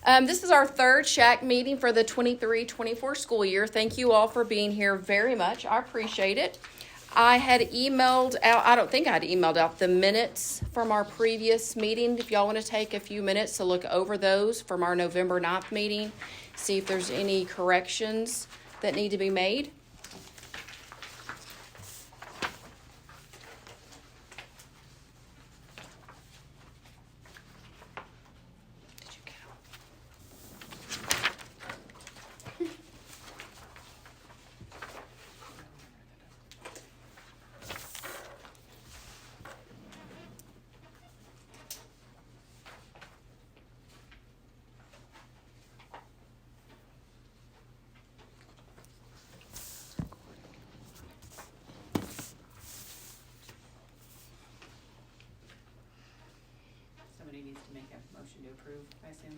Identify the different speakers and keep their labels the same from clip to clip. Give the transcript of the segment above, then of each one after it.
Speaker 1: This is our third SHAC meeting for the 23-24 school year. Thank you all for being here very much. I appreciate it. I had emailed out, I don't think I had emailed out the minutes from our previous meeting. If y'all want to take a few minutes to look over those from our November 9th meeting, see if there's any corrections that need to be made.
Speaker 2: Needs to make a motion to approve, I assume.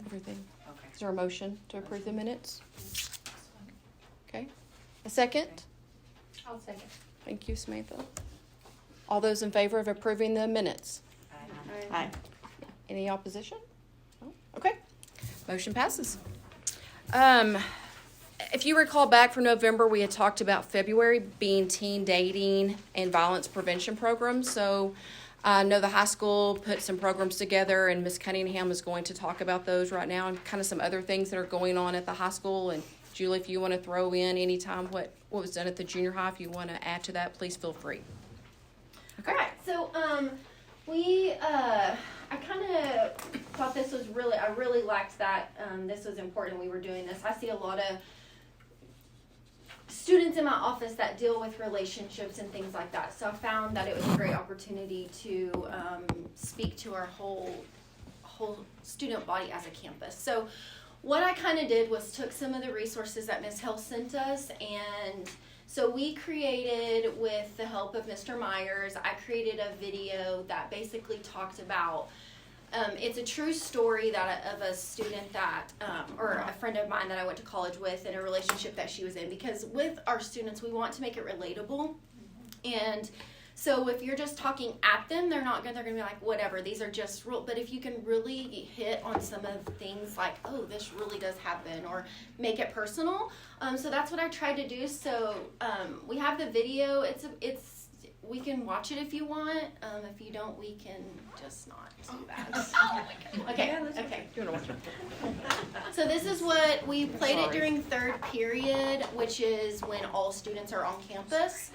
Speaker 1: Everything.
Speaker 2: Okay.
Speaker 1: Is there a motion to approve the minutes? Okay. A second?
Speaker 3: I'll second.
Speaker 1: Thank you, Samantha. All those in favor of approving the minutes?
Speaker 2: Aye.
Speaker 1: Any opposition? No? Okay. Motion passes. If you recall back from November, we had talked about February being teen dating and violence prevention programs. So I know the high school put some programs together, and Ms. Cunningham is going to talk about those right now and kind of some other things that are going on at the high school. And Julie, if you want to throw in anytime what was done at the junior high, if you want to add to that, please feel free.
Speaker 3: Okay. All right. So I kind of thought this was I really liked that this was important. We were doing this. I see a lot of students in my office that deal with relationships and things like that. So I found that it was a great opportunity to speak to our whole student body as a campus. So what I kind of did was took some of the resources that Ms. Hill sent us, and so we created, with the help of Mr. Myers, I created a video that basically talked about it's a true story of a student that, or a friend of mine that I went to college with, in a relationship that she was in. Because with our students, we want to make it relatable. And so if you're just talking at them, they're going to be like, whatever, these are just real. But if you can really hit on some of the things like, oh, this really does happen, or make it personal. So that's what I tried to do. So we have the video. We can watch it if you want. If you don't, we can just not do that. Okay. So this is what we played it during third period, which is when all students are on campus.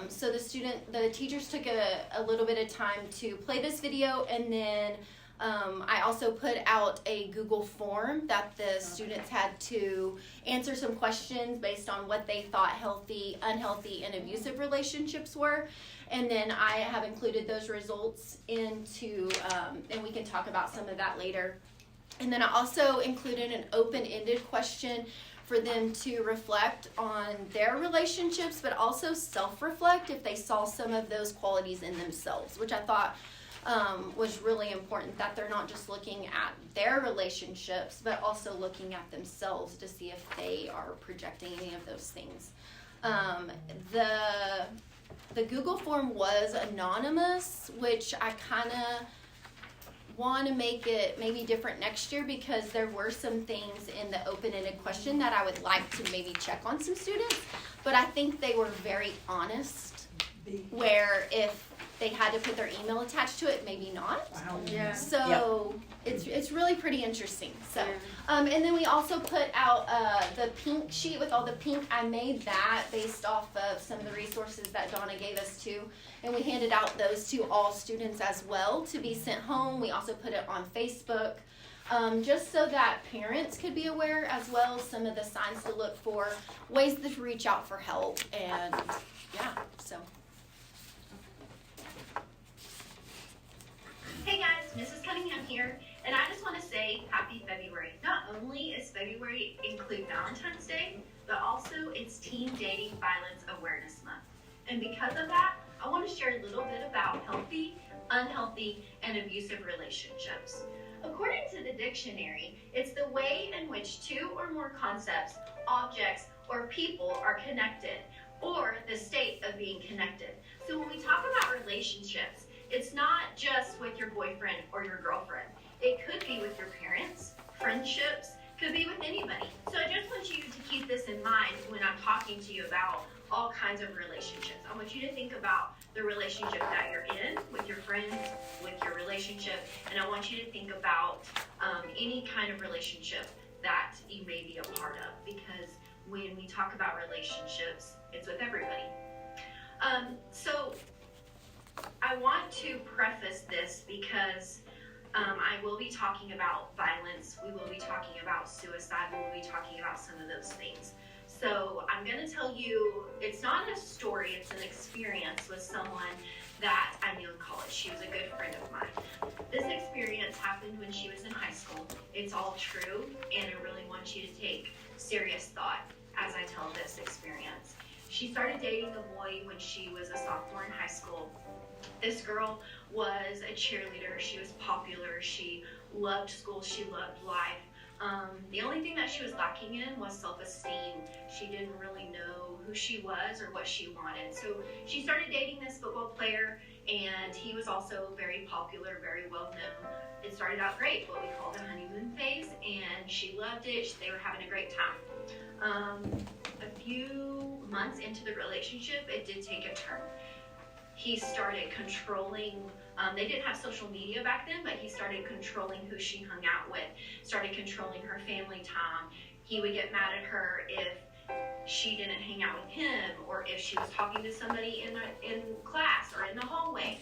Speaker 3: So the teachers took a little bit of time to play this video, and then I also put out a Google form that the students had to answer some questions based on what they thought healthy, unhealthy, and abusive relationships were. And then I have included those results into, and we can talk about some of that later. And then I also included an open-ended question for them to reflect on their relationships, but also self-reflect if they saw some of those qualities in themselves, which I thought was really important, that they're not just looking at their relationships, but also looking at themselves to see if they are projecting any of those things. The Google form was anonymous, which I kind of want to make it maybe different next year, because there were some things in the open-ended question that I would like to maybe check on some students, but I think they were very honest, where if they had to put their email attached to it, maybe not.
Speaker 2: Wow.
Speaker 3: Yeah. So it's really pretty interesting. So and then we also put out the pink sheet with all the pink. I made that based off of some of the resources that Donna gave us too, and we handed out those to all students as well to be sent home. We also put it on Facebook, just so that parents could be aware as well, some of the signs to look for, ways to reach out for help, and so.
Speaker 4: Hey guys, Mrs. Cunningham here, and I just want to say happy February. Not only is February include Valentine's Day, but also it's Teen Dating Violence Awareness Month. And because of that, I want to share a little bit about healthy, unhealthy, and abusive relationships. According to the dictionary, it's the way in which two or more concepts, objects, or people are connected, or the state of being connected. So when we talk about relationships, it's not just with your boyfriend or your girlfriend. It could be with your parents, friendships could be with anybody. So I just want you to keep this in mind when I'm talking to you about all kinds of relationships. I want you to think about the relationship that you're in with your friends, with your relationship, and I want you to think about any kind of relationship that you may be a part of, because when we talk about relationships, it's with everybody. So I want to preface this because I will be talking about violence, we will be talking about suicide, we will be talking about some of those things. So I'm going to tell you, it's not a story, it's an experience with someone that I knew in college. She was a good friend of mine. This experience happened when she was in high school. It's all true, and I really want you to take serious thought as I tell this experience. She started dating a boy when she was a sophomore in high school. This girl was a cheerleader. She was popular. She loved school. She loved life. The only thing that she was lacking in was self-esteem. She didn't really know who she was or what she wanted. So she started dating this football player, and he was also very popular, very well known. It started out great, what we call the honeymoon phase, and she loved it. They were having a great time. A few months into the relationship, it did take a turn. He started controlling, they didn't have social media back then, but he started controlling who she hung out with, started controlling her family time. He would get mad at her if she didn't hang out with him, or if she was talking to somebody in class or in the hallway.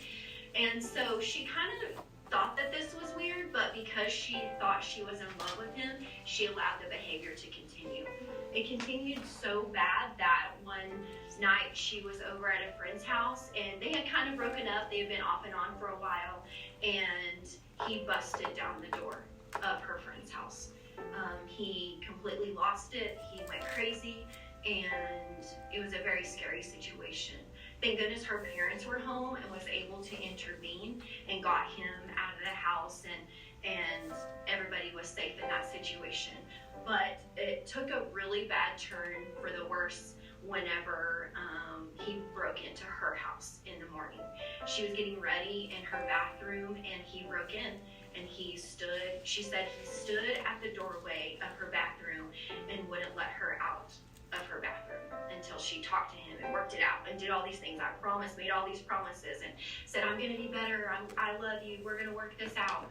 Speaker 4: And so she kind of thought that this was weird, but because she thought she was in love with him, she allowed the behavior to continue. It continued so bad that one night she was over at a friend's house, and they had kind of broken up. They had been off and on for a while, and he busted down the door of her friend's house. He completely lost it. He went crazy, and it was a very scary situation. Thank goodness her parents were home and was able to intervene and got him out of the house, and everybody was safe in that situation. But it took a really bad turn for the worse whenever he broke into her house in the morning. She was getting ready in her bathroom, and he broke in, and she said he stood at the doorway of her bathroom and wouldn't let her out of her bathroom until she talked to him and worked it out and did all these things. I promised, made all these promises, and said, I'm going to be better, I love you, we're going to work this out.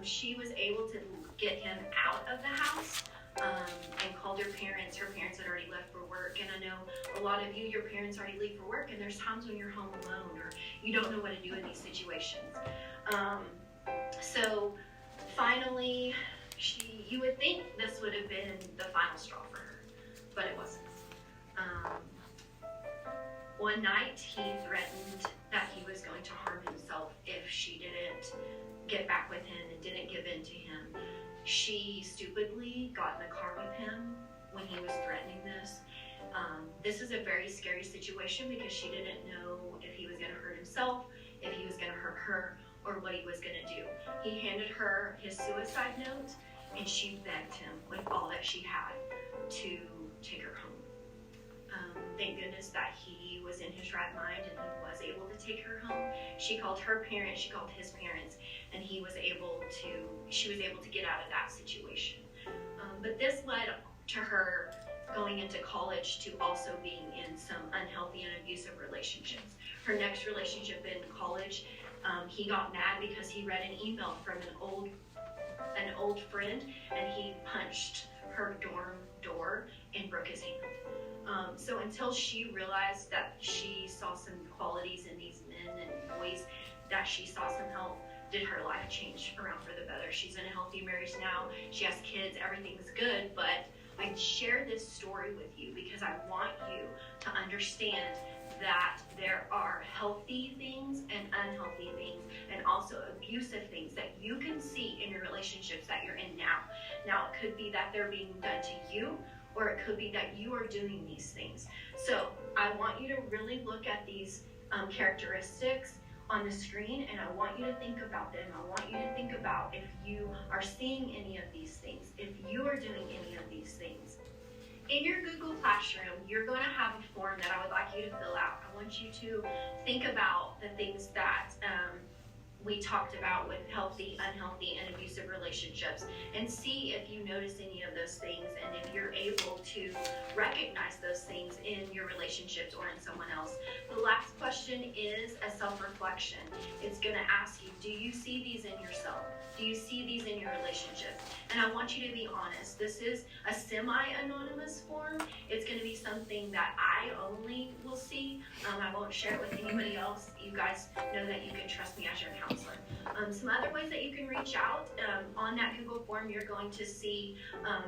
Speaker 4: She was able to get him out of the house, and called her parents. Her parents had already left for work, and I know a lot of you, your parents already leave for work, and there's times when you're home alone or you don't know what to do in these situations. So finally, you would think this would have been the final straw for her, but it wasn't. One night he threatened that he was going to harm himself if she didn't get back with him and didn't give in to him. She stupidly got in the car with him when he was threatening this. This is a very scary situation because she didn't know if he was going to hurt himself, if he was going to hurt her, or what he was going to do. He handed her his suicide note, and she begged him with all that she had to take her home. Thank goodness that he was in his right mind and he was able to take her home. She called her parents, she called his parents, and she was able to get out of that situation. But this led to her going into college to also being in some unhealthy and abusive relationships. Her next relationship in college, he got mad because he read an email from an old friend, and he punched her dorm door and broke his hand. So until she realized that she saw some qualities in these men and boys, that she saw some help, did her life change around for the better. She's in a healthy marriage now. She has kids. Everything's good. But I share this story with you because I want you to understand that there are healthy things and unhealthy things, and also abusive things that you can see in your relationships that you're in now. Now, it could be that they're being done to you, or it could be that you are doing these things. So I want you to really look at these characteristics on the screen, and I want you to think about them. I want you to think about if you are seeing any of these things, if you are doing any of these things. In your Google Classroom, you're going to have a form that I would like you to fill out. I want you to think about the things that we talked about with healthy, unhealthy, and abusive relationships, and see if you notice any of those things, and if you're able to recognize those things in your relationships or in someone else. The last question is a self-reflection. It's going to ask you, do you see these in yourself? Do you see these in your relationships? And I want you to be honest. This is a semi-anonymous form. It's going to be something that I only will see. I won't share it with anybody else. You guys know that you can trust me as your counselor. Some other ways that you can reach out, on that Google form, you're going to see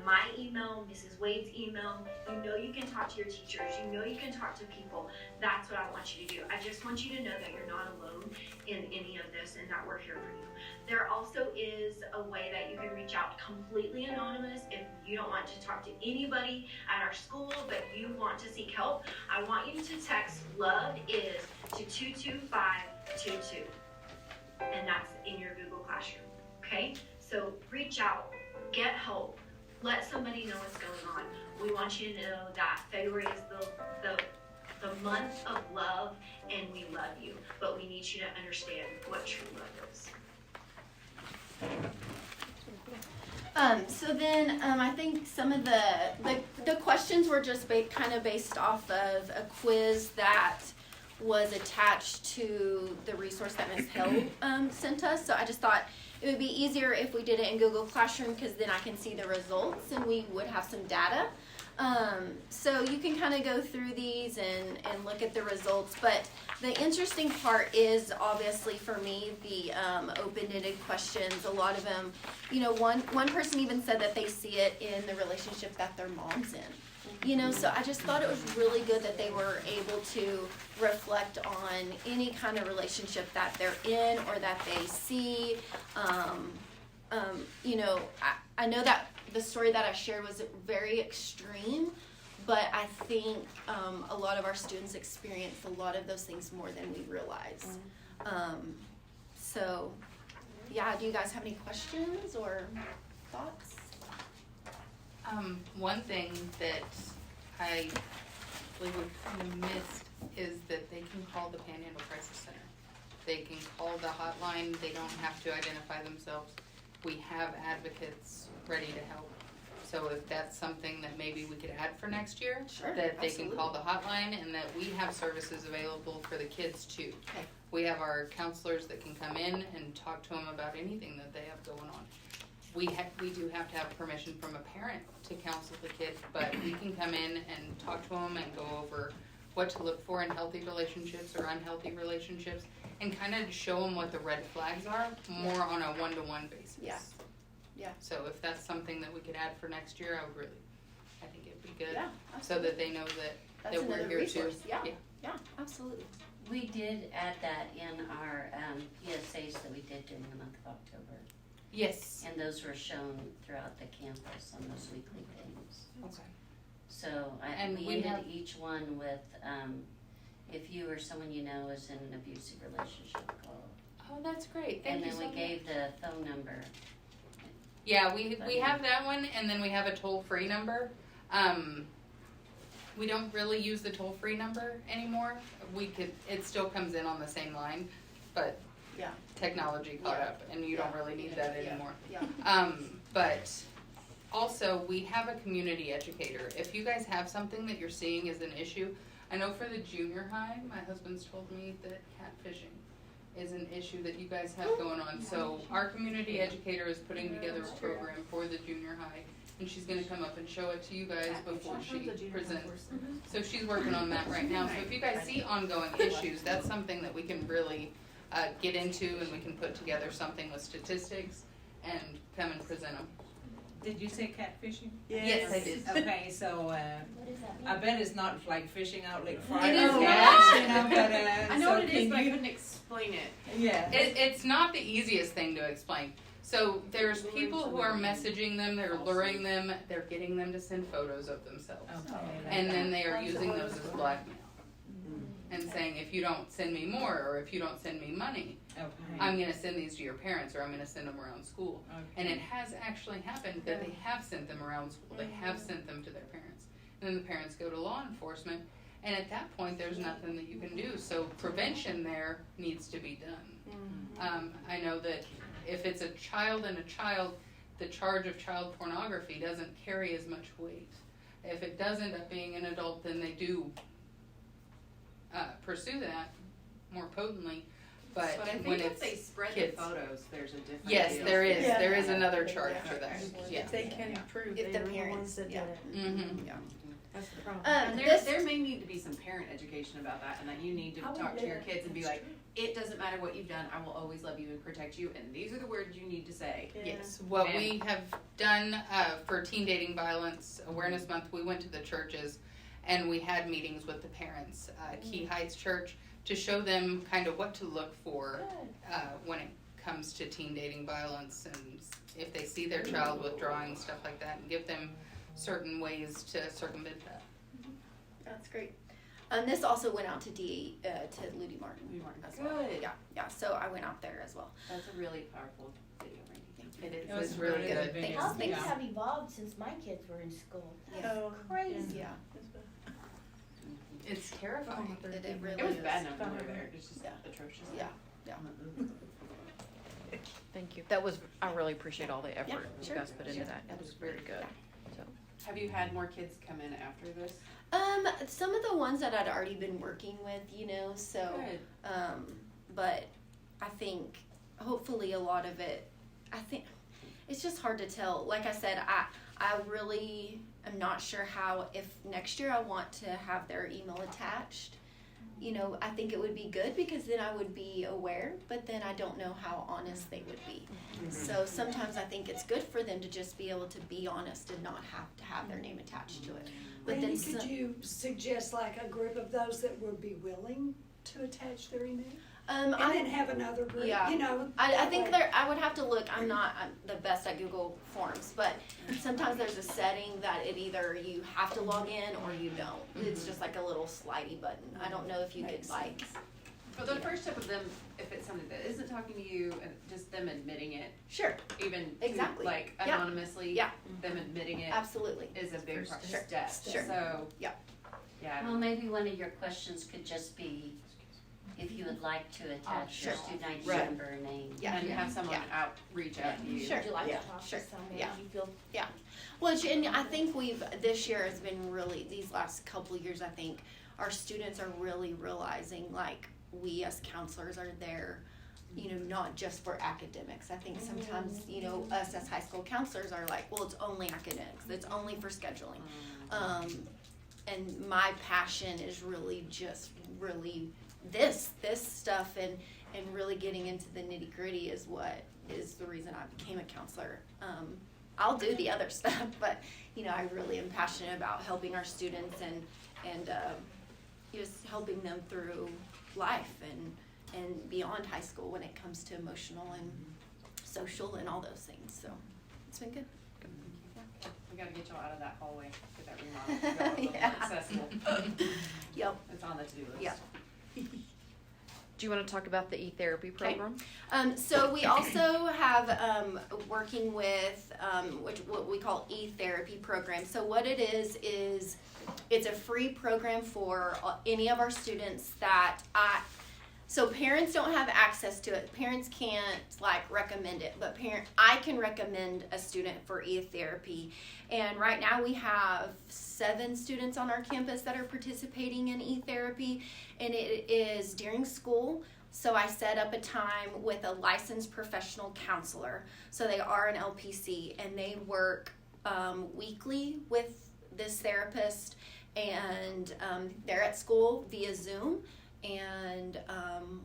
Speaker 4: my email, Mrs. Wade's email. You know you can talk to your teachers. You know you can talk to people. That's what I want you to do. I just want you to know that you're not alone in any of this and that we're here for you. There also is a way that you can reach out completely anonymous if you don't want to talk to anybody at our school, but you want to seek help. I want you to text LOVE IS to 22522. And that's in your Google Classroom, okay? So reach out, get help, let somebody know what's going on. We want you to know that February is the month of love, and we love you, but we need you to understand what true love is.
Speaker 3: So then I think some of the questions were just kind of based off of a quiz that was attached to the resource that Ms. Hill sent us. So I just thought it would be easier if we did it in Google Classroom, because then I can see the results and we would have some data. So you can kind of go through these and look at the results. But the interesting part is obviously for me the open-ended questions. A lot of them, you know, one person even said that they see it in the relationship that their mom's in. You know, so I just thought it was really good that they were able to reflect on any kind of relationship that they're in or that they see. You know, I know that the story that I shared was very extreme, but I think a lot of our students experience a lot of those things more than we realize. So, yeah, do you guys have any questions or thoughts?
Speaker 5: One thing that I believe we kind of missed is that they can call the Panhandle Crisis Center. They can call the hotline. They don't have to identify themselves. We have advocates ready to help. So if that's something that maybe we could add for next year,
Speaker 3: Sure,
Speaker 5: that they
Speaker 3: absolutely.
Speaker 5: can call the hotline, and that we have services available for the kids too.
Speaker 3: Okay.
Speaker 5: We have our counselors that can come in and talk to them about anything that they have going on. We do have to have permission from a parent to counsel the kid, but we can come in and talk to them and go over what to look for in healthy relationships or unhealthy relationships, and kind of show them what the red flags are more on a one-to-one basis.
Speaker 3: Yeah. Yeah.
Speaker 5: So if that's something that we could add for next year, I think it'd be good.
Speaker 3: Yeah,
Speaker 5: So
Speaker 3: absolutely.
Speaker 5: that they know that
Speaker 3: That's
Speaker 5: we're
Speaker 3: another
Speaker 5: here
Speaker 3: resource.
Speaker 5: too.
Speaker 3: Yeah. Yeah, absolutely.
Speaker 2: We did add that in our PSAs that we did during the month of October.
Speaker 5: Yes.
Speaker 2: And those were shown throughout the campus on those weekly things.
Speaker 5: Okay.
Speaker 2: So
Speaker 5: And
Speaker 2: we
Speaker 5: we
Speaker 2: ended
Speaker 5: have-
Speaker 2: each one with, if you or someone you know is in an abusive relationship, call.
Speaker 5: Oh, that's great.
Speaker 2: And
Speaker 5: Thank you
Speaker 2: then
Speaker 5: so
Speaker 2: we
Speaker 5: much.
Speaker 2: gave the phone number.
Speaker 5: Yeah, we have that one, and then we have a toll-free number. We don't really use the toll-free number anymore. It still comes in on the same line, but
Speaker 3: Yeah.
Speaker 5: technology caught
Speaker 3: Yeah.
Speaker 5: up, and you don't really need that
Speaker 3: Yeah.
Speaker 5: anymore.
Speaker 3: Yeah.
Speaker 5: But also, we have a community educator. If you guys have something that you're seeing as an issue, I know for the junior high, my husband's told me that catfishing is an issue that you guys have going on. So our community educator is putting together a program for the junior high, and she's gonna come up and show it to you guys before she presents. So she's working on that right now. So if you guys see ongoing issues, that's something that we can really get into, and we can put together something with statistics and come and present them.
Speaker 6: Did you say catfishing?
Speaker 5: Yes, I did.
Speaker 6: Okay, so
Speaker 3: What does that mean?
Speaker 6: I bet it's not like fishing out like
Speaker 2: It
Speaker 6: frying
Speaker 2: is
Speaker 6: cats,
Speaker 2: not.
Speaker 6: you know, but
Speaker 7: I know
Speaker 6: so
Speaker 7: what it is,
Speaker 6: can
Speaker 7: but I
Speaker 6: you-
Speaker 7: couldn't explain it.
Speaker 6: Yeah.
Speaker 5: It's not the easiest thing to explain. So there's people who are messaging them, they're luring them, they're getting them to send photos of themselves.
Speaker 6: Okay.
Speaker 5: And then they are using those as blackmail. And saying, if you don't send me more, or if you don't send me money,
Speaker 6: Okay.
Speaker 5: I'm gonna send these to your parents, or I'm gonna send them around school.
Speaker 6: Okay.
Speaker 5: And it has actually happened that they have sent them around school, they have sent them to their parents. And then the parents go to law enforcement, and at that point, there's nothing that you can do. So prevention there needs to be done. I know that if it's a child and a child, the charge of child pornography doesn't carry as much weight. If it does end up being an adult, then they do pursue that more potently. But
Speaker 7: But I think
Speaker 5: when
Speaker 7: if
Speaker 5: it's
Speaker 7: they spread
Speaker 5: kids.
Speaker 7: the photos, there's a different
Speaker 5: yes,
Speaker 7: deal.
Speaker 5: there is.
Speaker 8: Yeah.
Speaker 5: There is another charge for that. Yeah.
Speaker 8: If they can prove
Speaker 3: If
Speaker 8: they
Speaker 3: the
Speaker 8: were the
Speaker 3: parents-
Speaker 8: ones that
Speaker 3: yeah.
Speaker 8: did it.
Speaker 5: Mm-hmm.
Speaker 8: That's the problem.
Speaker 7: And
Speaker 3: This-
Speaker 7: there may need to be some parent education about that, and that you need to
Speaker 8: Oh,
Speaker 7: talk to your
Speaker 8: yeah,
Speaker 7: kids and be
Speaker 8: that's
Speaker 7: like, it doesn't matter what you've done, I will always love you and protect you, and these are the words you need to say.
Speaker 8: Yeah.
Speaker 5: Yes, what
Speaker 7: And-
Speaker 5: we have done for Teen Dating Violence Awareness Month, we went to the churches and we had meetings with the parents, Key Heights Church, to show them kind of what to look for when it comes to teen dating violence, and if they see their child withdrawing, stuff like that, and give them certain ways to circumvent that.
Speaker 3: That's great. This also went out to to Ludi Martin
Speaker 7: Ludi Martin.
Speaker 3: as well.
Speaker 7: Good.
Speaker 3: Yeah. So I went out there as well.
Speaker 7: That's a really powerful video, Randy.
Speaker 5: It was really good.
Speaker 3: Thanks.
Speaker 9: How things
Speaker 3: Yeah.
Speaker 9: have evolved since my kids were in school.
Speaker 3: Yeah.
Speaker 8: Oh,
Speaker 9: Crazy.
Speaker 3: Yeah.
Speaker 5: It's terrifying what they're
Speaker 3: It
Speaker 5: doing.
Speaker 3: really
Speaker 7: It was
Speaker 3: is.
Speaker 7: bad enough when we were there, it's just
Speaker 3: Yeah.
Speaker 7: atrocious.
Speaker 3: Yeah.
Speaker 1: Thank you. That was, I really appreciate all the effort
Speaker 3: Yeah,
Speaker 1: you
Speaker 3: sure.
Speaker 1: guys put into that. It was very good. So,
Speaker 7: Have you had more kids come in after this?
Speaker 3: Some of the ones that I'd already been working with, so,
Speaker 7: Good.
Speaker 3: but I think hopefully a lot of it, I think it's just hard to tell. Like I said, I really am not sure how, if next year I want to have their email attached. I think it would be good because then I would be aware, but then I don't know how honest they would be. So sometimes I think it's good for them to just be able to be honest and not have to have their name attached to it. But
Speaker 8: Randy,
Speaker 3: then
Speaker 8: could
Speaker 3: some,
Speaker 8: you suggest like a group of those that would be willing to attach their email? And then
Speaker 3: I
Speaker 8: have another group,
Speaker 3: Yeah. I
Speaker 8: that
Speaker 3: think
Speaker 8: way.
Speaker 3: I would have to look. I'm not the best at Google Forms, but sometimes there's a setting that it either you have to log in or you don't. It's just like a little slidey button. I don't know if you
Speaker 8: Makes
Speaker 3: could like.
Speaker 7: But the first step of them, if it's somebody that isn't talking to you, and just them admitting it,
Speaker 3: Sure,
Speaker 7: even to,
Speaker 3: Exactly.
Speaker 7: like
Speaker 3: Yeah.
Speaker 7: anonymously,
Speaker 3: Yeah.
Speaker 7: them admitting it
Speaker 3: absolutely.
Speaker 7: is a big
Speaker 8: First
Speaker 7: step.
Speaker 3: Sure.
Speaker 7: So,
Speaker 3: Yeah.
Speaker 7: yeah.
Speaker 2: Well, maybe one of your questions could just be if you would like to attach your
Speaker 3: Sure.
Speaker 2: student ID
Speaker 3: Right.
Speaker 2: number and name.
Speaker 3: Yeah.
Speaker 7: And have someone reach out to you.
Speaker 3: Sure.
Speaker 9: Would you like
Speaker 8: Yeah.
Speaker 9: to talk
Speaker 3: Sure.
Speaker 9: to somebody?
Speaker 3: Yeah.
Speaker 9: You feel
Speaker 3: Well, and I think this year has been really, these last couple of years, I think our students are really realizing like we as counselors are there, not just for academics. I think sometimes, us as high school counselors are like, well, it's only academics, it's only for scheduling. And my passion is really just really this stuff and really getting into the nitty gritty is what is the reason I became a counselor. I'll do the other stuff, but I really am passionate about helping our students and just helping them through life and beyond high school when it comes to emotional and social and all those things. So it's been good.
Speaker 7: We gotta get y'all out of that hallway, get that remodel, y'all a little
Speaker 3: Yeah.
Speaker 7: more accessible.
Speaker 3: Yep.
Speaker 7: It's on the to-do list.
Speaker 3: Yeah.
Speaker 1: do you want to talk about the e-therapy program?
Speaker 3: So we also have working with what we call e-therapy program. So what it is it's a free program for any of our students that so parents don't have access to it. Parents can't recommend it, but I can recommend a student for e-therapy. And right now we have 7 students on our campus that are participating in e-therapy, and it is during school. So I set up a time with a licensed professional counselor. So they are an LPC, and they work weekly with this therapist, and they're at school via Zoom. And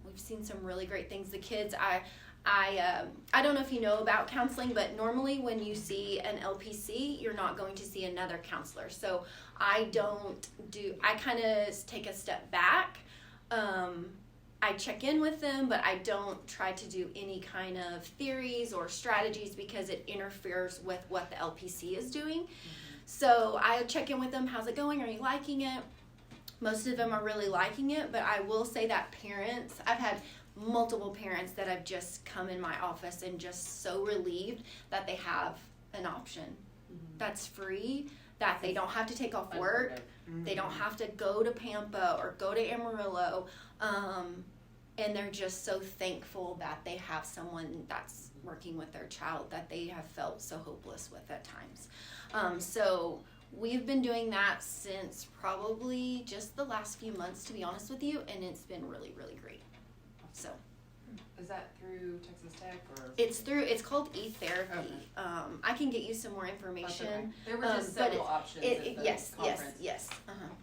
Speaker 3: we've seen some really great things. The kids, I don't know if you know about counseling, but normally when you see an LPC, you're not going to see another counselor. So I kind of take a step back. I check in with them, but I don't try to do any kind of theories or strategies because it interferes with what the LPC is doing. So I check in with them. How's it going? Are you liking it? Most of them are really liking it, but I will say that parents, I've had multiple parents that have just come in my office and just so relieved that they have an option that's free, that they don't have to take off work, they don't have to go to Pampa or go to Amarillo, and they're just so thankful that they have someone that's working with their child that they have felt so hopeless with at times. So we've been doing that since probably just the last few months, to be honest with you, and it's been really, really great. So
Speaker 7: Is that through Texas Tech or?
Speaker 3: it's called eTherapy.
Speaker 7: Okay.
Speaker 3: I can get you some more information.
Speaker 7: That's okay. There were just
Speaker 3: but
Speaker 7: several options at the
Speaker 3: yes,
Speaker 7: conference.
Speaker 3: yes.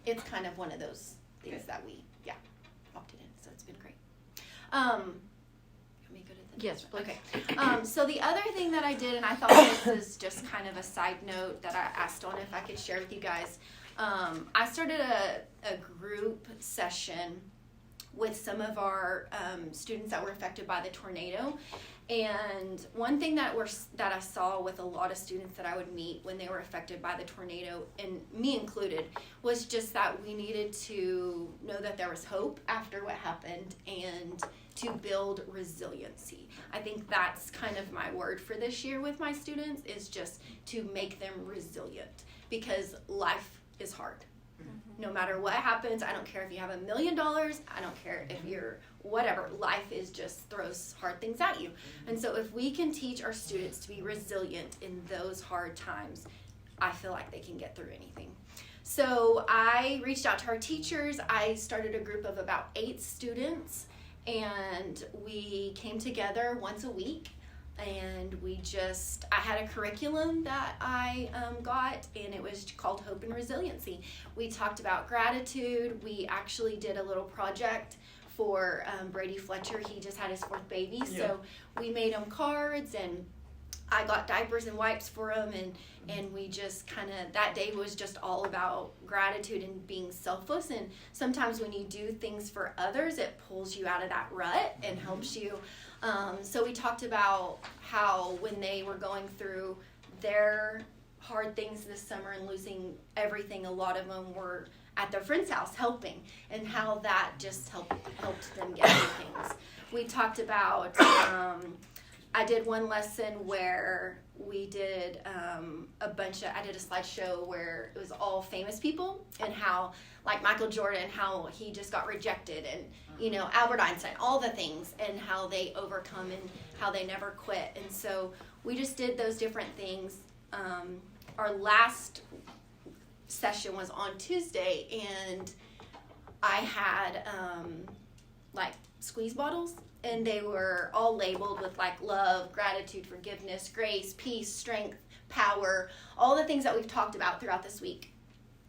Speaker 3: It's kind of one of those things that we opted in, so it's been great. Let me go to the
Speaker 1: Yes,
Speaker 3: next one.
Speaker 1: please.
Speaker 3: Okay. So the other thing that I did, and I thought this is just kind of a side note that I asked on if I could share with you guys. I started a group session with some of our students that were affected by the tornado. And one thing that I saw with a lot of students that I would meet when they were affected by the tornado, and me included, was just that we needed to know that there was hope after what happened and to build resiliency. I think that's kind of my word for this year with my students, is just to make them resilient, because life is hard. No matter what happens, I don't care if you have $1 million, I don't care if you're whatever, life is just throws hard things at you. And so if we can teach our students to be resilient in those hard times, I feel like they can get through anything. So I reached out to our teachers. I started a group of about 8 students, and we came together once a week. And I had a curriculum that I got, and it was called Hope and Resiliency. We talked about gratitude. We actually did a little project for Brady Fletcher. He just had his 4th baby, so we made him cards, and I got diapers and wipes for him, and we just kind of, that day was just all about gratitude and being selfless. And sometimes when you do things for others, it pulls you out of that rut and helps you. So we talked about how when they were going through their hard things this summer and losing everything, a lot of them were at their friend's house helping, and how that just helped them get through things. We talked about, I did one lesson where we did I did a slideshow where it was all famous people, and how, like Michael Jordan, how he just got rejected, and Albert Einstein, all the things, and how they overcome and how they never quit. And so we just did those different things. Our last session was on Tuesday, and I had like squeeze bottles, and they were all labeled with like love, gratitude, forgiveness, grace, peace, strength, power, all the things that we've talked about throughout this week.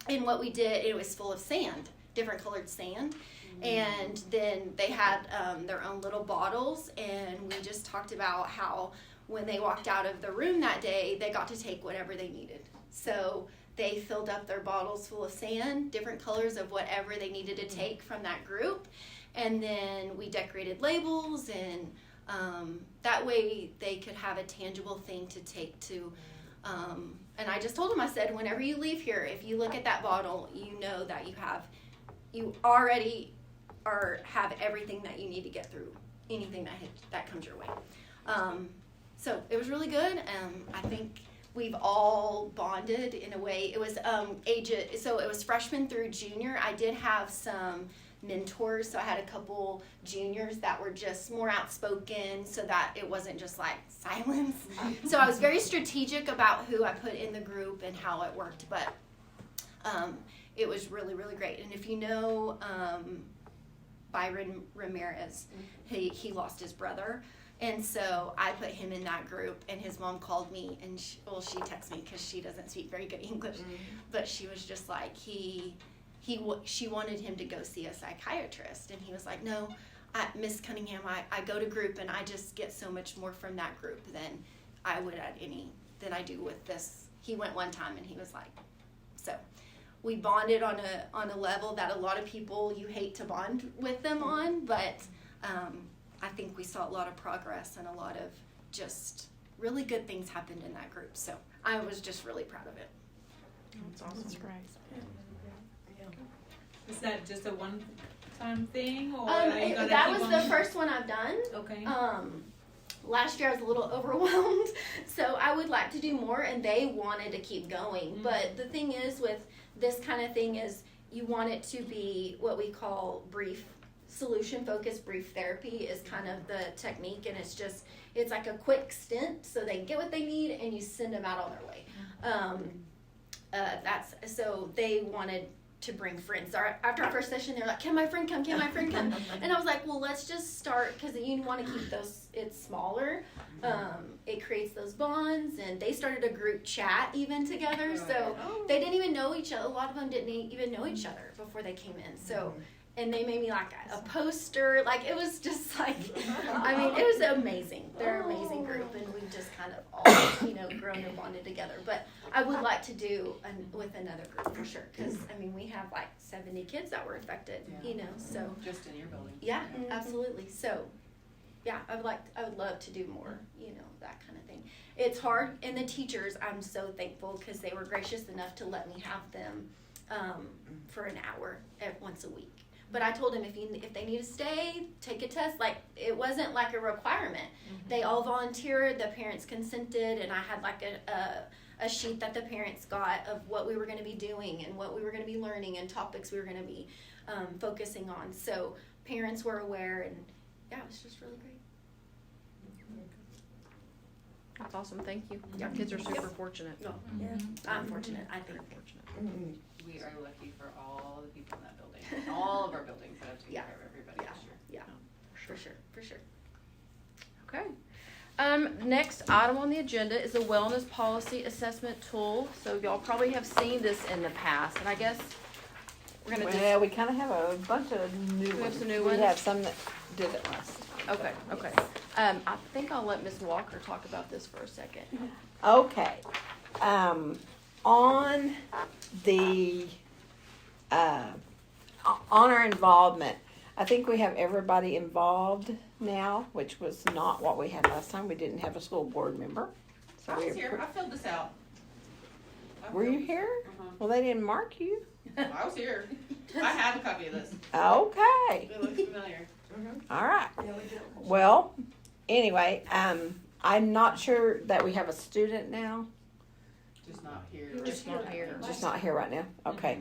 Speaker 3: And what we did, it was full of sand, different colored sand. And then they had their own little bottles, and we just talked about how when they walked out of the room that day, they got to take whatever they needed. So they filled up their bottles full of sand, different colors of whatever they needed to take from that group. And then we decorated labels, and that way they could have a tangible thing to take to. And I just told them, I said, whenever you leave here, if you look at that bottle, you know that you already have everything that you need to get through anything that comes your way. So it was really good. I think we've all bonded in a way. It was so it was freshman through junior. I did have some mentors, so I had a couple juniors that were just more outspoken, so that it wasn't just like silence. So I was very strategic about who I put in the group and how it worked, but it was really, really great. And if you know Byron Ramirez, he lost his brother, and so I put him in that group, and his mom called me, and she texted me because she doesn't speak very good English, but she was just like, she wanted him to go see a psychiatrist, and he was like, no, Miss Cunningham, I go to group, and I just get so much more from that group than I would than I do with this. He went one time, and he was like, so we bonded on a level that a lot of people, you hate to bond with them on, but I think we saw a lot of progress, and a lot of just really good things happened in that group. So I was just really proud of it.
Speaker 1: That's awesome. That's great.
Speaker 6: Is that just a one-time thing, or are you gonna
Speaker 3: that
Speaker 6: keep
Speaker 3: was
Speaker 6: on?
Speaker 3: the first one I've done.
Speaker 6: Okay.
Speaker 3: Last year I was a little overwhelmed, so I would like to do more, and they wanted to keep going. But the thing is with this kind of thing is you want it to be what we call brief solution focused brief therapy is kind of the technique, and it's like a quick stint so they get what they need and you send them out on their way. So they wanted to bring friends. After our first session, they're like, can my friend come? Can my friend come? And I was like, well, let's just start, because you want to keep it's smaller. It creates those bonds, and they started a group chat even together. So they didn't even know each other. A lot of them didn't even know each other before they came in. So, and they made me like a poster. Like, it was just like, I mean, it was amazing. They're an amazing group, and we just kind of all, grown and bonded together. But I would like to do with another group for sure, because I mean, we have like 70 kids that were affected, so.
Speaker 7: Just in your building.
Speaker 3: Yeah, absolutely. So, yeah, I would love to do more, that kind of thing. It's hard, and the teachers, I'm so thankful, because they were gracious enough to let me have them for an hour once a week. But I told them if they need to stay, take a test. Like, it wasn't like a requirement. They all volunteered. The parents consented, and I had like a sheet that the parents got of what we were going to be doing and what we were going to be learning and topics we were going to be focusing on. So parents were aware, and yeah, it was just really great.
Speaker 1: That's awesome. Thank you. Yeah, kids are super fortunate.
Speaker 3: No, yeah, I'm fortunate. I think.
Speaker 1: Fortunate.
Speaker 7: We are lucky for all the people in that building, all of our buildings that have taken care of everybody this year.
Speaker 3: Yeah, for sure.
Speaker 1: Okay. Next item on the agenda is the wellness policy assessment tool. So y'all probably have seen this in the past, and I guess we're gonna
Speaker 10: Well, we kind of have a bunch of new ones.
Speaker 1: We have some new
Speaker 10: We
Speaker 1: ones?
Speaker 10: have some that did it last.
Speaker 1: Okay. I think I'll let Ms. Walker talk about this for a second.
Speaker 10: Okay. On the on our involvement, I think we have everybody involved now, which was not what we had last time. We didn't have a school board member. So
Speaker 7: I
Speaker 10: we
Speaker 7: was here, I filled this out.
Speaker 10: Were you here? Well, they didn't mark you.
Speaker 7: I was here. I have a copy of this.
Speaker 10: Okay.
Speaker 7: It looks familiar.
Speaker 10: All right. Well, anyway, I'm not sure that we have a student now.
Speaker 7: Just not here.
Speaker 1: Just not here.
Speaker 10: Just not here right now. Okay.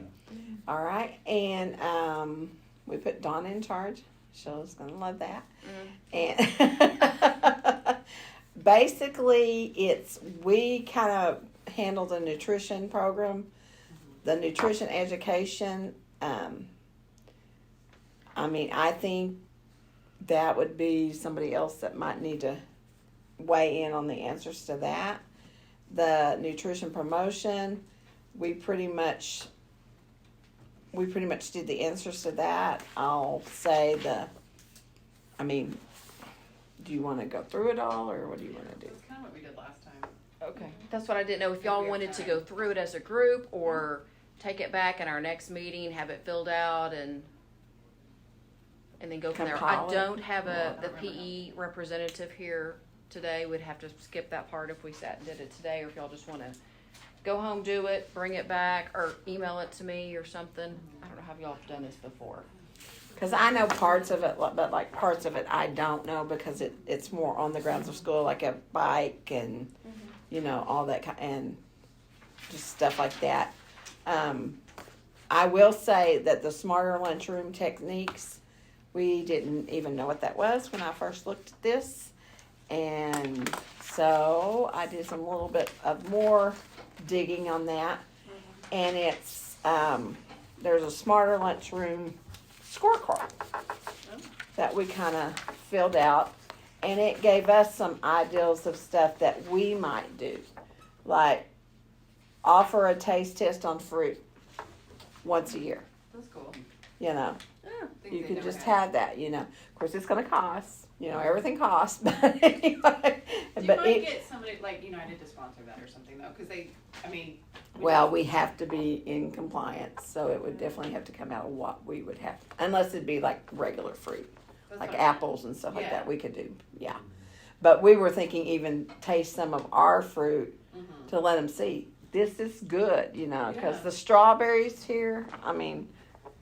Speaker 10: All right. And we put Donna in charge. She's gonna love that. And basically, we kind of handle the nutrition program, the nutrition education. I mean, I think that would be somebody else that might need to weigh in on the answers to that. The nutrition promotion, we pretty much did the answers to that. I'll say do you want to go through it all, or what do you want to do?
Speaker 7: That's kind of what we did last time.
Speaker 1: Okay. That's what I didn't know if y'all wanted to go through it as a group or take it back in our next meeting, have it filled out, and then go from there.
Speaker 10: Compile
Speaker 1: I
Speaker 10: it.
Speaker 1: don't have the PE representative here today. We'd have to skip that part if we sat and did it today, or if y'all just want to go home, do it, bring it back, or email it to me or something. I don't know how y'all have done this before.
Speaker 10: Because I know parts of it, but like parts of it I don't know, because it's more on the grounds of school, like a bike and all that kind, and just stuff like that. I will say that the smarter lunchroom techniques, we didn't even know what that was when I first looked at this. And so I did some little bit of more digging on that. And it's, there's a smarter lunchroom scorecard that we kind of filled out. And it gave us some ideas of stuff that we might do. Like offer a taste test on fruit once a year.
Speaker 7: That's cool.
Speaker 10: You
Speaker 7: Things
Speaker 10: you
Speaker 7: they
Speaker 10: can
Speaker 7: never
Speaker 10: just
Speaker 7: had.
Speaker 10: have that, Of course, it's going to cost. Everything costs. But anyway.
Speaker 7: Do you
Speaker 10: But
Speaker 7: might get somebody like United to sponsor that or something though? Because
Speaker 10: well, we have to be in compliance, so it would definitely have to come out of what we would have, unless it'd be like regular fruit, like apples and stuff like that. We could do, yeah. But we were thinking even taste some of our fruit to let them see this is good, because the strawberries here. I mean,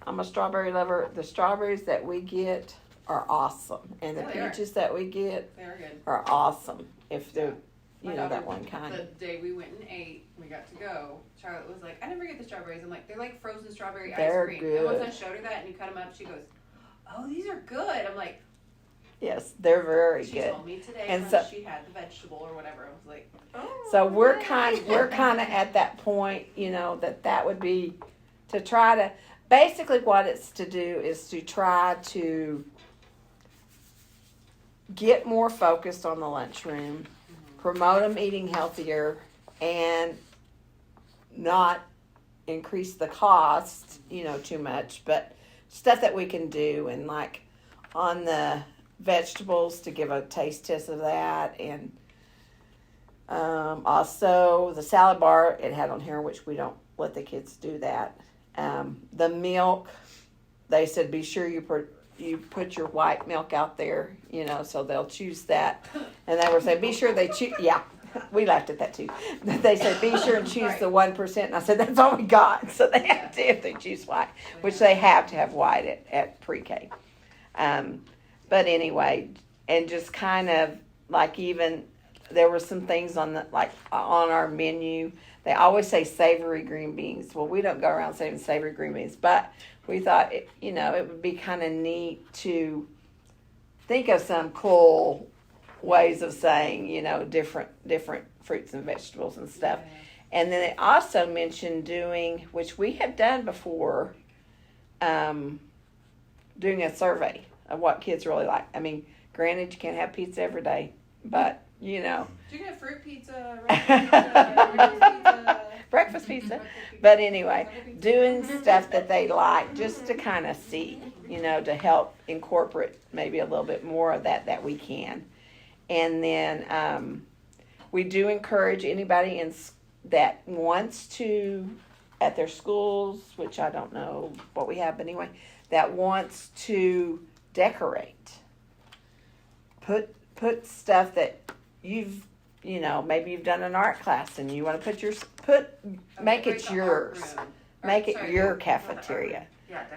Speaker 10: I'm a strawberry lover. The strawberries that we get are awesome, and the peaches that we get are awesome. If they're, that one kind.
Speaker 7: The day we went and ate, we got to go. Charlotte was like, "I never get the strawberries." I'm like, "They're like frozen strawberry
Speaker 10: They're
Speaker 7: ice cream."
Speaker 10: good.
Speaker 7: And once I showed her that, and you cut them up, she goes, oh, these are good. I'm like,
Speaker 10: Yes, they're very
Speaker 7: she
Speaker 10: good.
Speaker 7: told me today
Speaker 10: And
Speaker 7: when
Speaker 10: so-
Speaker 7: she had the vegetable or whatever. I was like, oh.
Speaker 10: So we're
Speaker 7: okay.
Speaker 10: kind of at that point, that would be to try to, basically what it's to do is to try to get more focused on the lunchroom, promote them eating healthier, and not increase the cost, too much, but stuff that we can do, and like on the vegetables to give a taste test of that, and also the salad bar it had on here, which we don't let the kids do that. The milk, they said be sure you put your white milk out there, so they'll choose that. And they were saying be sure they choose. Yeah, we laughed at that too. They said be sure and choose the 1%. And I said that's all we got. So they have to if they choose white, which they have to have white at pre-K. But anyway, and just kind of like even there were some things on our menu. They always say savory green beans. Well, we don't go around saying savory green beans, but we thought it would be kind of neat to think of some cool ways of saying different fruits and vegetables and stuff. And then they also mentioned doing, which we have done before, doing a survey of what kids really like. I mean, granted, you can't have pizza every day, but
Speaker 7: Do you get fruit pizza, pizza,
Speaker 10: breakfast pizza. But anyway, doing stuff that they like just to kind of see, to help incorporate maybe a little bit more of that we can. And then we do encourage anybody that wants to, at their schools, which I don't know what we have, but anyway, that wants to decorate. Put stuff that maybe you've done an art class and you want to make it yours. Make it your cafeteria.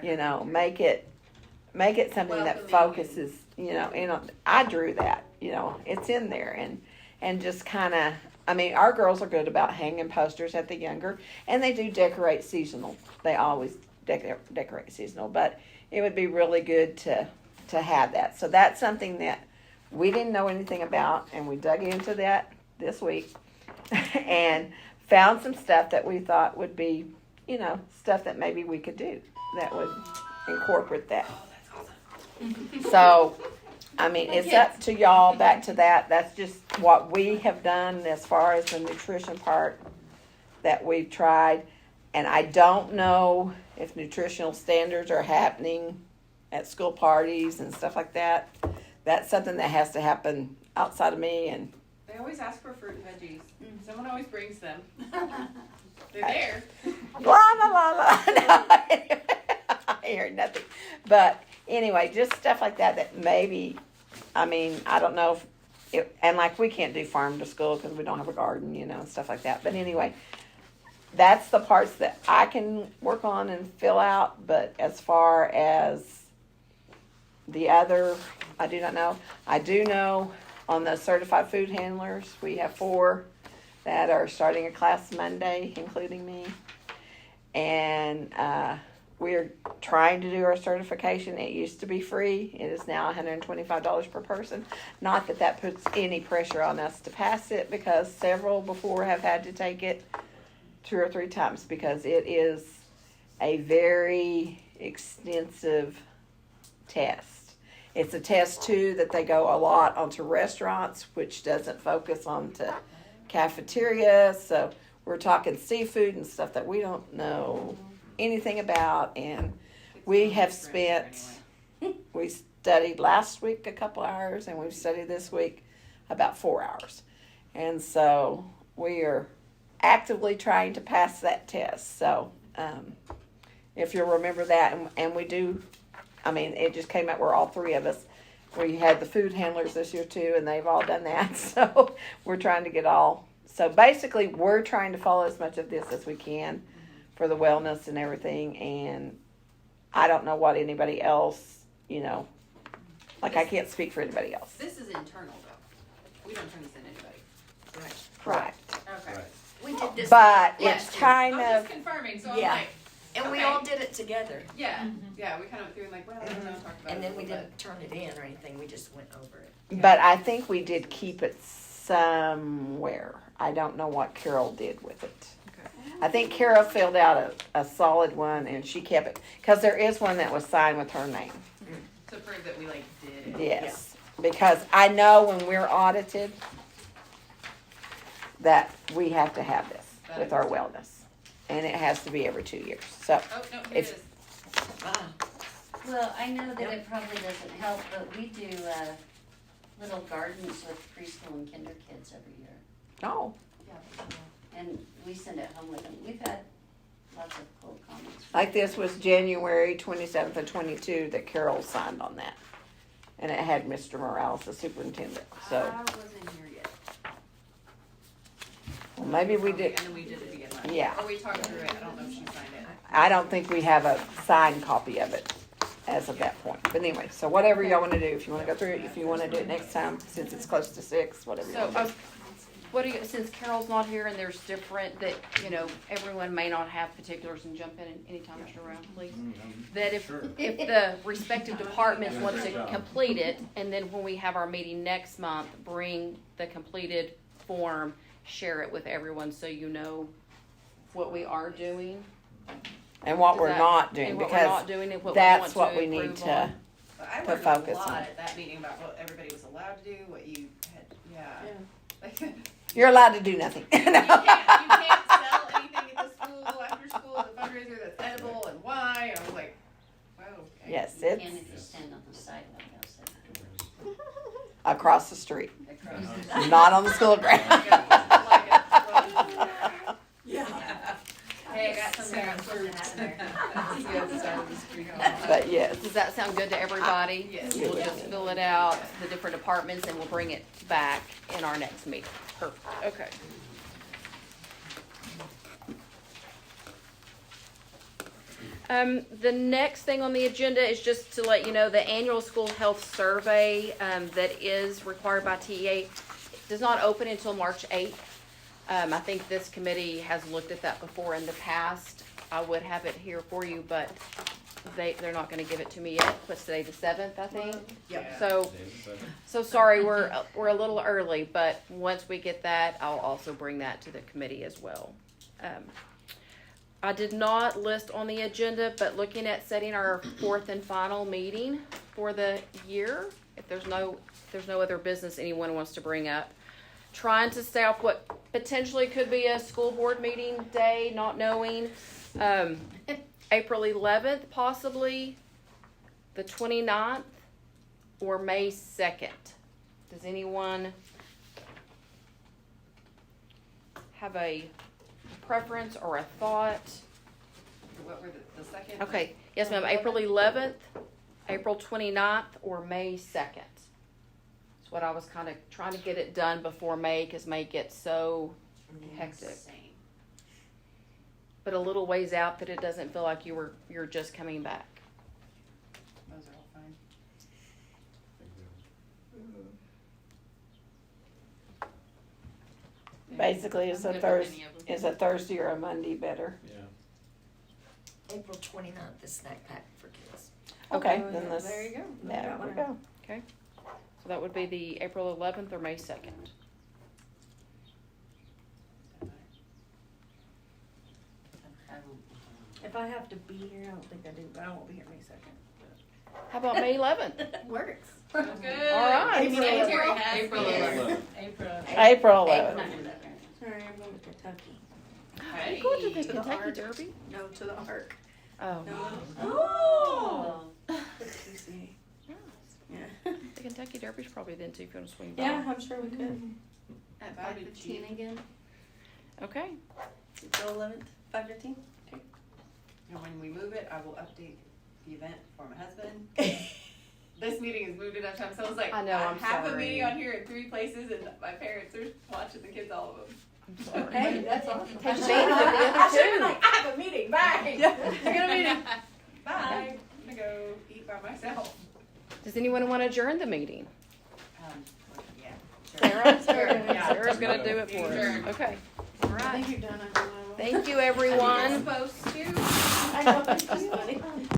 Speaker 7: Yeah,
Speaker 10: Make it something that focuses, I drew that, it's in there and just kind of, our girls are good about hanging posters at the younger, and they do decorate seasonal. They always decorate seasonal, but it would be really good to have that. So that's something that we didn't know anything about, and we dug into that this week and found some stuff that we thought would be, stuff that maybe we could do that would incorporate that. So, it's up to y'all. Back to that. That's just what we have done as far as the nutrition part that we've tried. And I don't know if nutritional standards are happening at school parties and stuff like that. That's something that has to happen outside of me. And
Speaker 7: They always ask for fruit and veggies. Someone always brings them. They're there.
Speaker 10: blah, blah, blah, blah. No, I hear nothing. But anyway, just stuff like that maybe, I don't know and like we can't do farm to school because we don't have a garden, and stuff like that. But anyway, that's the parts that I can work on and fill out. But as far as the other, I do not know. I do know on the certified food handlers, we have 4 that are starting a class Monday, including me. And we're trying to do our certification. It used to be free. It is now $125 per person. Not that puts any pressure on us to pass it, because several before have had to take it 2 or 3 times, because it is a very extensive test. It's a test too that they go a lot onto restaurants, which doesn't focus onto cafeteria. So we're talking seafood and stuff that we don't know anything about. And we have we studied last week a couple hours, and we've studied this week about 4 hours. And so we are actively trying to pass that test. So if you'll remember that, and we do, it just came out where all 3 of us, we had the food handlers this year too, and they've all done that. So we're trying to get all, so basically we're trying to follow as much of this as we can for the wellness and everything. And I don't know what anybody else, I can't speak for anybody else.
Speaker 7: This is internal though. We don't turn this in anybody. Right.
Speaker 10: Correct.
Speaker 7: Okay.
Speaker 6: Right.
Speaker 3: We did this.
Speaker 10: But
Speaker 3: last
Speaker 10: it's
Speaker 3: year.
Speaker 10: kind
Speaker 7: I'm
Speaker 10: of,
Speaker 7: just confirming, so
Speaker 10: yeah.
Speaker 7: I'm like,
Speaker 11: And we
Speaker 7: Okay.
Speaker 11: all did it together.
Speaker 7: Yeah, yeah, we kind of went through and like, well, I don't know, talked about it.
Speaker 11: And then
Speaker 7: a
Speaker 11: we
Speaker 7: little
Speaker 11: didn't turn it in or anything, we just went over it.
Speaker 10: But I think we did keep it somewhere. I don't know what Carol did with it. I think Carol filled out a solid one and she kept it. Because there is one that was signed with her name.
Speaker 7: To prove that we like did it.
Speaker 10: Yes. Because I know when we're audited that we have to have this with our wellness. And it has to be every 2 years. So
Speaker 7: Oh, no, here it
Speaker 10: If-
Speaker 7: is.
Speaker 11: Wow.
Speaker 2: Well, I know that it probably doesn't help, but we do, little gardens with preschool and kinder kids every year.
Speaker 10: no.
Speaker 2: And we send it home with them. We've had lots of cool comments.
Speaker 10: Like this was January 27th and 22 that Carol signed on that. And it had Mr. Morales, the superintendent. So
Speaker 7: I wasn't here yet.
Speaker 10: well, maybe we did.
Speaker 7: And then we did it again last year.
Speaker 10: Yeah.
Speaker 7: Or we talked through it, I don't know if she signed it.
Speaker 10: I don't think we have a signed copy of it as of that point. But anyway, so whatever y'all want to do, if you want to go through it, if you want to do it next time, since it's close to 6, whatever you
Speaker 1: So,
Speaker 10: want to do.
Speaker 1: what do you, since Carol's not here and there's different, that, you know, everyone may not have particulars, and jump in anytime, Mr. Brown, please. That if the respective departments want to complete it, and then when we have our meeting next month, bring the completed form, share it with everyone so you know what we are doing.
Speaker 10: And what
Speaker 1: Does
Speaker 10: we're
Speaker 1: that-
Speaker 10: not doing,
Speaker 1: and what we're
Speaker 10: because
Speaker 1: not doing and what we
Speaker 10: that's
Speaker 1: want
Speaker 10: what
Speaker 1: to
Speaker 10: we need
Speaker 1: improve
Speaker 10: to.
Speaker 1: on.
Speaker 7: But I
Speaker 10: To
Speaker 7: learned
Speaker 10: focus
Speaker 7: a lot
Speaker 10: on.
Speaker 7: at that meeting about what everybody was allowed to do, what you had, yeah. Like, you
Speaker 10: You're allowed to do nothing.
Speaker 7: can't sell anything at the school, after school, as a fundraiser that's edible, and why, and I was like, wow, okay.
Speaker 10: Yes,
Speaker 2: You
Speaker 10: it's
Speaker 2: can if you stand on the sidewalk outside.
Speaker 10: across the street,
Speaker 2: Across the
Speaker 10: not on the school ground.
Speaker 8: Yeah.
Speaker 7: Hey, I got some
Speaker 2: Somewhere else to have there.
Speaker 10: But yes.
Speaker 1: Does that sound good to everybody?
Speaker 7: Yes.
Speaker 1: We'll just fill it out, the different departments, and we'll bring it back in our next meeting. Perfect, okay. The next thing on the agenda is just to let you know, the annual school health survey, that is required by TEA does not open until March 8th. I think this committee has looked at that before in the past. I would have it here for you, but they're not gonna give it to me yet. What's today, the 7th, I think?
Speaker 7: Yep.
Speaker 1: So sorry, we're a little early, but once we get that, I'll also bring that to the committee as well. I did not list on the agenda, but looking at setting our 4th and final meeting for the year, if there's no other business anyone wants to bring up. Trying to stay off what potentially could be a school board meeting day, not knowing. April 11th, possibly, the 29th, or May 2nd. Does anyone have a preference or a thought?
Speaker 7: What were the second?
Speaker 1: Okay, yes ma'am, April 11th, April 29th, or May 2nd. That's what I was kind of trying to get it done before May, because May gets so hectic.
Speaker 7: Same.
Speaker 1: But a little ways out that it doesn't feel like you're just coming back.
Speaker 7: Those are all fine.
Speaker 10: Basically, is
Speaker 5: I'm
Speaker 10: a
Speaker 5: good with
Speaker 10: Thursday,
Speaker 5: any of them.
Speaker 10: is a Thursday or a Monday better?
Speaker 11: April 29th is snack pack for kids.
Speaker 10: Okay, then let's,
Speaker 8: There you go.
Speaker 10: there we go.
Speaker 1: So that would be the April 11th or May 2nd.
Speaker 2: I won't.
Speaker 11: If I have to be here, I don't think I do, but I won't be here May 2nd.
Speaker 1: How about May 11th?
Speaker 11: Works.
Speaker 7: Good.
Speaker 1: All right.
Speaker 11: April
Speaker 7: Terry
Speaker 11: 11th.
Speaker 7: has
Speaker 5: April
Speaker 7: this.
Speaker 5: 11th.
Speaker 10: April
Speaker 2: I'm
Speaker 10: 11th.
Speaker 2: not gonna be there.
Speaker 11: Sorry, I'm going to Kentucky.
Speaker 7: Hey.
Speaker 1: You going to the
Speaker 11: To the
Speaker 1: Kentucky
Speaker 11: Ark.
Speaker 1: Derby?
Speaker 11: No, to the Ark.
Speaker 1: Oh,
Speaker 11: No.
Speaker 2: Oh.
Speaker 11: Yeah.
Speaker 1: the Kentucky Derby's probably then too, if you want to swing by.
Speaker 11: Yeah, I'm sure we could.
Speaker 7: At 5:15
Speaker 11: again.
Speaker 1: Okay.
Speaker 11: April 11th, 5:15.
Speaker 7: And when we move it, I will update the event for my husband. This meeting has moved enough times, so I was like,
Speaker 1: I know, I'm
Speaker 7: have a
Speaker 1: sorry.
Speaker 7: meeting on here in 3 places, and my parents are watching the kids, all of them.
Speaker 1: I'm sorry.
Speaker 11: Hey, that's awesome.
Speaker 1: Take advantage of the other
Speaker 11: I should have
Speaker 1: two.
Speaker 11: been like, I have a meeting. Bye.
Speaker 7: I got a meeting. Bye. I'm gonna go eat by myself.
Speaker 1: Does anyone want to adjourn the meeting?
Speaker 7: Yeah.
Speaker 1: Sarah?
Speaker 7: Yeah.
Speaker 1: Sarah's gonna do it for us.
Speaker 7: Adjourn.
Speaker 1: Okay. All
Speaker 11: I
Speaker 1: right.
Speaker 11: think you're done.
Speaker 1: Thank you, everyone.
Speaker 7: Supposed to.
Speaker 11: I
Speaker 9: I know, it's just funny.